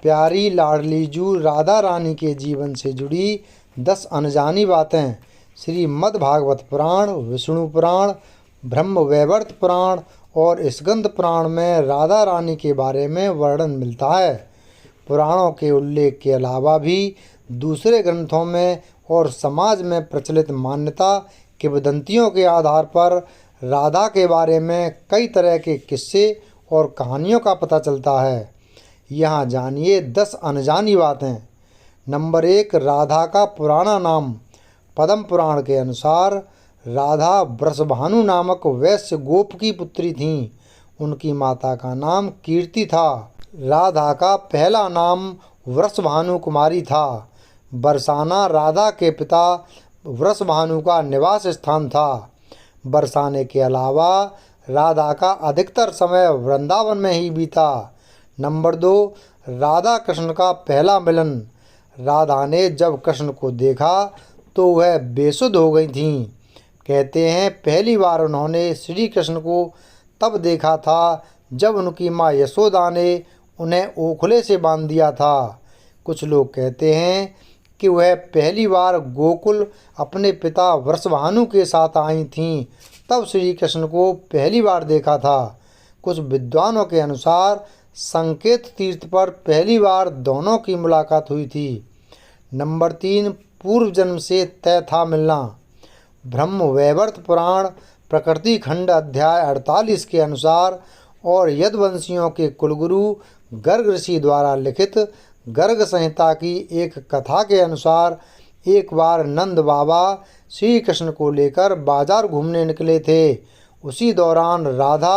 प्यारी लाडलीजू राधा रानी के जीवन से जुड़ी 10 अनजानी बातें। श्रीमद् भागवत पुराण, विष्णु पुराण, ब्रह्म वैवर्त पुराण और स्कंद पुराण में राधा रानी के बारे में वर्णन मिलता है। पुराणों के उल्लेख के अलावा भी दूसरे ग्रंथों में और समाज में प्रचलित मान्यता किंवदंतियों के आधार पर राधा के बारे में कई तरह के किस्से और कहानियों का पता चलता है। यहाँ जानिए 10 अनजानी बातें। नंबर 1, राधा का पुराना नाम। पद्म पुराण के अनुसार राधा वृषभानु नामक वैश्य गोप की पुत्री थीं। उनकी माता का नाम कीर्ति था। राधा का पहला नाम वृषभानु कुमारी था। बरसाना राधा के पिता वृषभानु का निवास स्थान था। बरसाने के अलावा राधा का अधिकतर समय वृंदावन में ही बीता। नंबर 2, राधा कृष्ण का पहला मिलन। राधा ने जब कृष्ण को देखा तो वह बेसुध हो गई थीं। कहते हैं पहली बार उन्होंने श्री कृष्ण को तब देखा था जब उनकी माँ यशोदा ने उन्हें ओखले से बांध दिया था। कुछ लोग कहते हैं कि वह पहली बार गोकुल अपने पिता वृषभानु के साथ आई थीं, तब श्री कृष्ण को पहली बार देखा था। कुछ विद्वानों के अनुसार संकेत तीर्थ पर पहली बार दोनों की मुलाकात हुई थी। नंबर 3, पूर्व जन्म से तय था मिलना। ब्रह्म वैवर्त पुराण प्रकृति खंड अध्याय 48 के अनुसार और यदुवंशियों के कुलगुरु गर्ग ऋषि द्वारा लिखित गर्ग संहिता की एक कथा के अनुसार एक बार नंद बाबा श्री कृष्ण को लेकर बाजार घूमने निकले थे। उसी दौरान राधा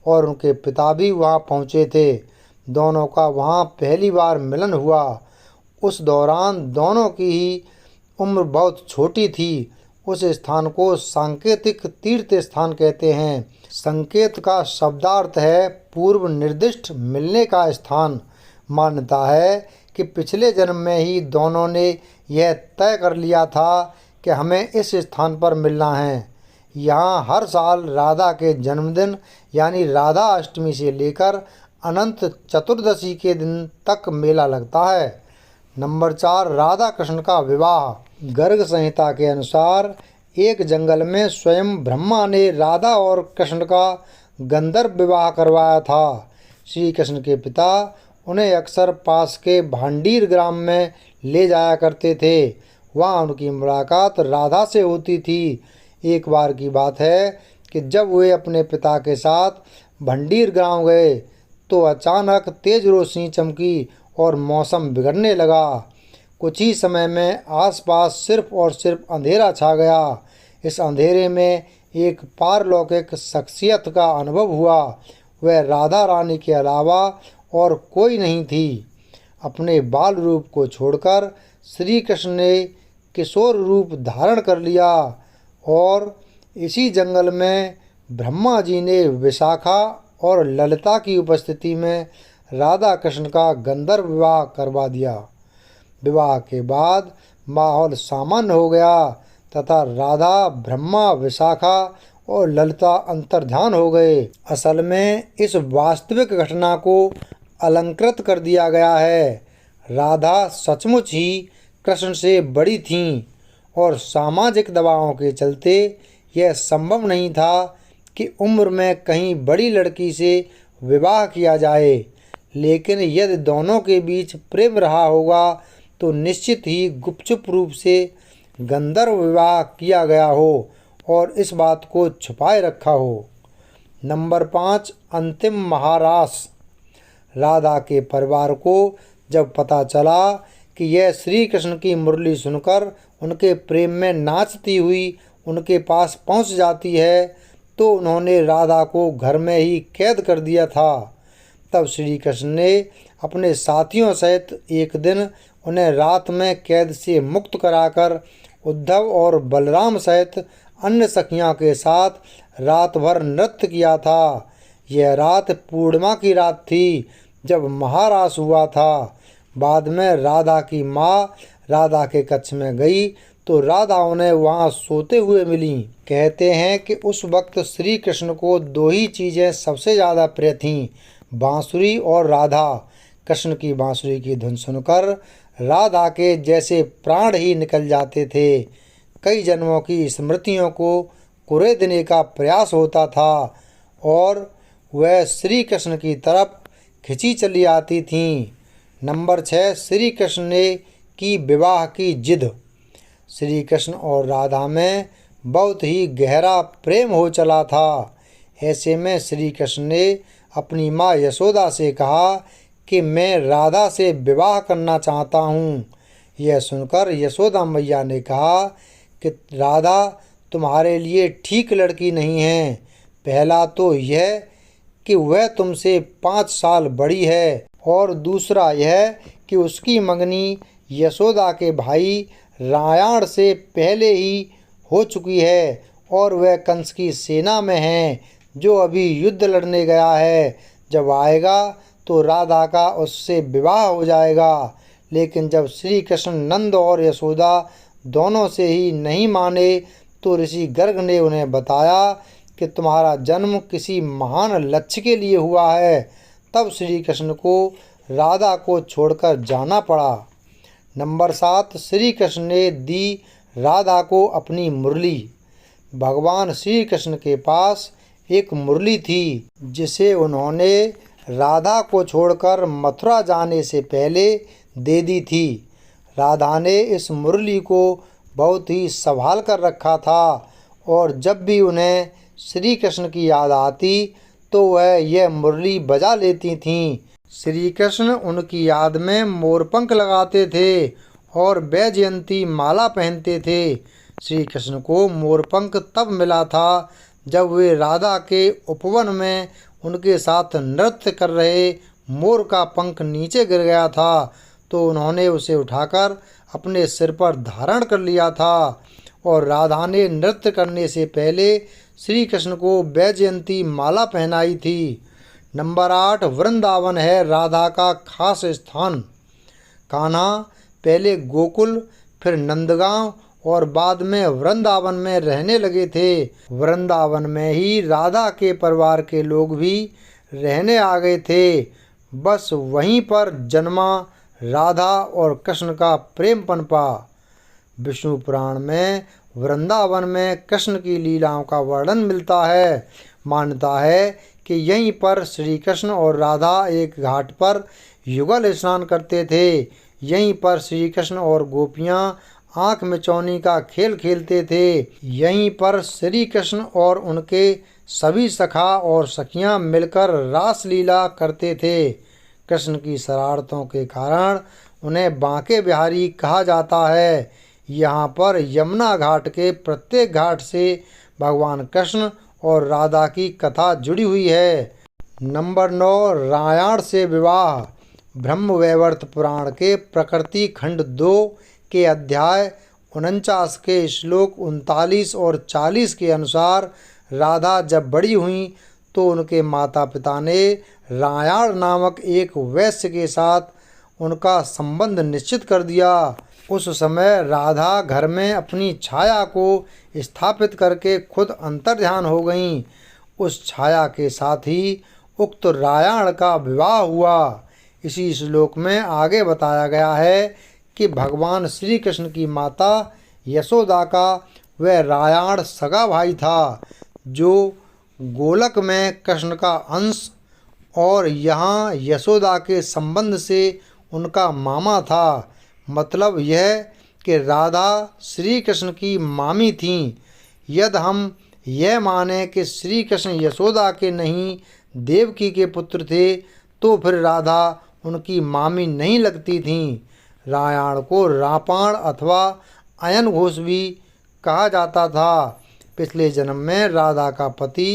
और उनके पिता भी वहां पहुंचे थे। दोनों का वहां पहली बार मिलन हुआ। उस दौरान दोनों की ही उम्र बहुत छोटी थी। उस स्थान को सांकेतिक तीर्थ स्थान कहते हैं। संकेत का शब्दार्थ है पूर्व निर्दिष्ट मिलने का स्थान। मान्यता है कि पिछले जन्म में ही दोनों ने यह तय कर लिया था कि हमें इस स्थान पर मिलना है। यहाँ हर साल राधा के जन्मदिन यानी राधा अष्टमी से लेकर अनंत चतुर्दशी के दिन तक मेला लगता है। नंबर 4, राधा कृष्ण का विवाह। गर्ग संहिता के अनुसार एक जंगल में स्वयं ब्रह्मा ने राधा और कृष्ण का गंधर्व विवाह करवाया था। श्री कृष्ण के पिता उन्हें अक्सर पास के भांडीर ग्राम में ले जाया करते थे। वहाँ उनकी मुलाकात राधा से होती थी। एक बार की बात है कि जब वे अपने पिता के साथ भंडीर गांव गए तो अचानक तेज रोशनी चमकी और मौसम बिगड़ने लगा। कुछ ही समय में आसपास सिर्फ और सिर्फ अंधेरा छा गया। इस अंधेरे में एक पारलौकिक शख्सियत का अनुभव हुआ। वह राधा रानी के अलावा और कोई नहीं थी। अपने बाल रूप को छोड़कर श्री कृष्ण ने किशोर रूप धारण कर लिया और इसी जंगल में ब्रह्मा जी ने विशाखा और ललिता की उपस्थिति में राधा कृष्ण का गंधर्व विवाह करवा दिया। विवाह के बाद माहौल सामान्य हो गया तथा राधा, ब्रह्मा, विशाखा और ललिता अंतर्ध्यान हो गए। असल में इस वास्तविक घटना को अलंकृत कर दिया गया है। राधा सचमुच ही कृष्ण से बड़ी थीं और सामाजिक दबावों के चलते यह संभव नहीं था कि उम्र में कहीं बड़ी लड़की से विवाह किया जाए। लेकिन यदि दोनों के बीच प्रेम रहा होगा तो निश्चित ही गुपचुप रूप से गंधर्व विवाह किया गया हो और इस बात को छुपाए रखा हो। नंबर 5, अंतिम महारास। राधा के परिवार को जब पता चला कि यह श्री कृष्ण की मुरली सुनकर उनके प्रेम में नाचती हुई उनके पास पहुंच जाती है तो उन्होंने राधा को घर में ही कैद कर दिया था। तब श्री कृष्ण ने अपने साथियों सहित एक दिन उन्हें रात में कैद से मुक्त कराकर उद्धव और बलराम सहित अन्य सखियों के साथ रात भर नृत्य किया था। यह रात पूर्णिमा की रात थी जब महारास हुआ था। बाद में राधा की माँ राधा के कक्ष में गई तो राधा उन्हें वहाँ सोते हुए मिली। कहते हैं कि उस वक्त श्री कृष्ण को 2 ही चीज़ें सबसे ज़्यादा प्रिय थीं, बांसुरी और राधा। कृष्ण की बांसुरी की धुन सुनकर राधा के जैसे प्राण ही निकल जाते थे। कई जन्मों की स्मृतियों को कुरेदने का प्रयास होता था और वह श्री कृष्ण की तरफ खिंची चली आती थीं। नंबर 6, श्री कृष्ण ने की विवाह की जिद। श्री कृष्ण और राधा में बहुत ही गहरा प्रेम हो चला था। ऐसे में श्री कृष्ण ने अपनी माँ यशोदा से कहा कि मैं राधा से विवाह करना चाहता हूँ। यह सुनकर यशोदा मैया ने कहा कि राधा तुम्हारे लिए ठीक लड़की नहीं है। पहला तो यह कि वह तुमसे 5 साल बड़ी है और दूसरा यह कि उसकी मंगनी यशोदा के भाई रायाण से पहले ही हो चुकी है और वह कंस की सेना में है जो अभी युद्ध लड़ने गया है। जब आएगा तो राधा का उससे विवाह हो जाएगा। लेकिन जब श्री कृष्ण नंद और यशोदा दोनों से ही नहीं माने तो ऋषि गर्ग ने उन्हें बताया कि तुम्हारा जन्म किसी महान लक्ष्य के लिए हुआ है। तब श्री कृष्ण को राधा को छोड़कर जाना पड़ा। नंबर 7, श्री कृष्ण ने दी राधा को अपनी मुरली। भगवान श्री कृष्ण के पास एक मुरली थी जिसे उन्होंने राधा को छोड़कर मथुरा जाने से पहले दे दी थी। राधा ने इस मुरली को बहुत ही संभाल कर रखा था और जब भी उन्हें श्री कृष्ण की याद आती तो वह यह मुरली बजा लेती थीं। श्री कृष्ण उनकी याद में मोरपंख लगाते थे और वैजयंती माला पहनते थे। श्री कृष्ण को मोरपंख तब मिला था जब वे राधा के उपवन में उनके साथ नृत्य कर रहे मोर का पंख नीचे गिर गया था तो उन्होंने उसे उठाकर अपने सिर पर धारण कर लिया था और राधा ने नृत्य करने से पहले श्री कृष्ण को वैजयंती माला पहनाई थी। नंबर 8, वृंदावन है राधा का खास स्थान। कान्हा पहले गोकुल फिर नंदगांव और बाद में वृंदावन में रहने लगे थे। वृंदावन में ही राधा के परिवार के लोग भी रहने आ गए थे। बस वहीं पर जन्मा राधा और कृष्ण का प्रेम पनपा। विष्णु पुराण में वृंदावन में कृष्ण की लीलाओं का वर्णन मिलता है। मान्यता है कि यहीं पर श्री कृष्ण और राधा एक घाट पर युगल स्नान करते थे। यहीं पर श्री कृष्ण और गोपियाँ आँख मिचौनी का खेल खेलते थे। यहीं पर श्री कृष्ण और उनके सभी सखा और सखियाँ मिलकर रास लीला करते थे। कृष्ण की शरारतों के कारण उन्हें बांके बिहारी कहा जाता है। यहाँ पर यमुना घाट के प्रत्येक घाट से भगवान कृष्ण और राधा की कथा जुड़ी हुई है। नंबर 9, रायाण से विवाह। ब्रह्मवैवर्त पुराण के प्रकृति खंड 2 के अध्याय 49 के श्लोक 39 और 40 के अनुसार राधा जब बड़ी हुईं तो उनके माता पिता ने रायाण नामक एक वैश्य के साथ उनका संबंध निश्चित कर दिया। उस समय राधा घर में अपनी छाया को स्थापित करके खुद अंतर्ध्यान हो गईं। उस छाया के साथ ही उक्त रायाण का विवाह हुआ। इसी श्लोक में आगे बताया गया है कि भगवान श्री कृष्ण की माता यशोदा का वह रायाण सगा भाई था जो गोलक में कृष्ण का अंश और यहाँ यशोदा के संबंध से उनका मामा था। मतलब यह कि राधा श्री कृष्ण की मामी थीं। यदि हम यह माने कि श्री कृष्ण यशोदा के नहीं देवकी के पुत्र थे तो फिर राधा उनकी मामी नहीं लगती थीं। रायाण को रापाण अथवा अयन घोष भी कहा जाता था। पिछले जन्म में राधा का पति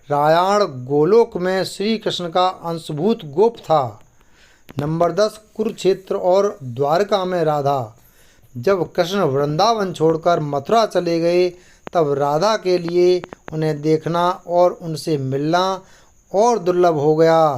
रायाण गोलोक में श्री कृष्ण का अंशभूत गोप था। नंबर 10, कुरुक्षेत्र और द्वारका में राधा। जब कृष्ण वृंदावन छोड़कर मथुरा चले गए तब राधा के लिए उन्हें देखना और उनसे मिलना और दुर्लभ हो गया।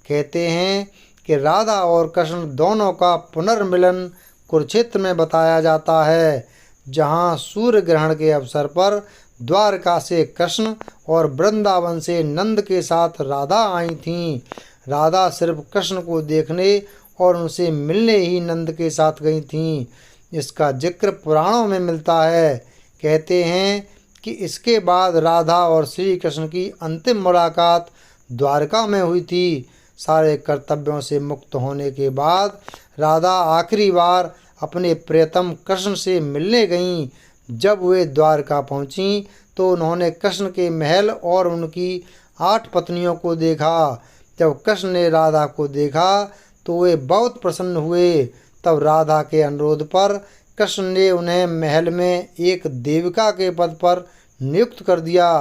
कहते हैं कि राधा और कृष्ण दोनों का पुनर्मिलन कुरुक्षेत्र में बताया जाता है, जहाँ सूर्य ग्रहण के अवसर पर द्वारका से कृष्ण और वृंदावन से नंद के साथ राधा आई थीं। राधा सिर्फ कृष्ण को देखने और उनसे मिलने ही नंद के साथ गई थीं। इसका जिक्र पुराणों में मिलता है। कहते हैं कि इसके बाद राधा और श्री कृष्ण की अंतिम मुलाकात द्वारका में हुई थी। सारे कर्तव्यों से मुक्त होने के बाद राधा आखिरी बार अपने प्रियतम कृष्ण से मिलने गईं। जब वे द्वारका पहुंचीं तो उन्होंने कृष्ण के महल और उनकी 8 पत्नियों को देखा। जब कृष्ण ने राधा को देखा तो वे बहुत प्रसन्न हुए। तब राधा के अनुरोध पर कृष्ण ने उन्हें महल में एक देविका के पद पर नियुक्त कर दिया।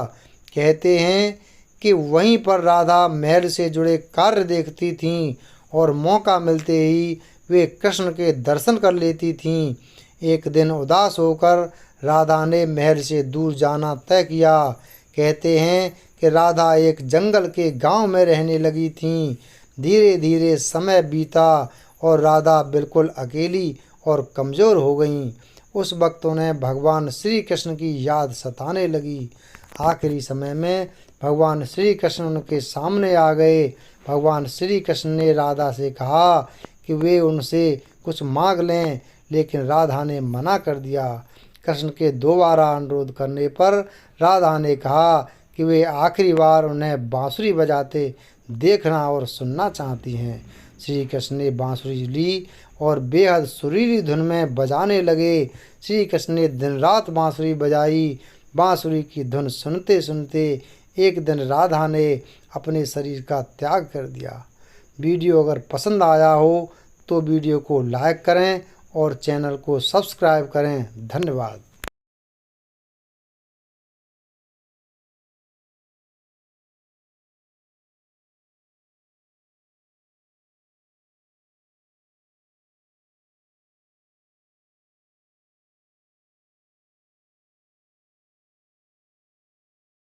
कहते हैं कि वहीं पर राधा महल से जुड़े कार्य देखती थीं और मौका मिलते ही वे कृष्ण के दर्शन कर लेती थीं। एक दिन उदास होकर राधा ने महल से दूर जाना तय किया। कहते हैं कि राधा एक जंगल के गांव में रहने लगी थीं। धीरे धीरे समय बीता और राधा बिल्कुल अकेली और कमज़ोर हो गईं। उस वक्त उन्हें भगवान श्री कृष्ण की याद सताने लगी। आखिरी समय में भगवान श्री कृष्ण उनके सामने आ गए। भगवान श्री कृष्ण ने राधा से कहा कि वे उनसे कुछ मांग लें, लेकिन राधा ने मना कर दिया। कृष्ण के दोबारा अनुरोध करने पर राधा ने कहा कि वे आखिरी बार उन्हें बांसुरी बजाते देखना और सुनना चाहती हैं। श्री कृष्ण ने बांसुरी ली और बेहद सुरीली धुन में बजाने लगे। श्री कृष्ण ने दिन रात बांसुरी बजाई। बांसुरी की धुन सुनते सुनते एक दिन राधा ने अपने शरीर का त्याग कर दिया। वीडियो अगर पसंद आया हो तो वीडियो को लाइक करें और चैनल को सब्सक्राइब करें। धन्यवाद।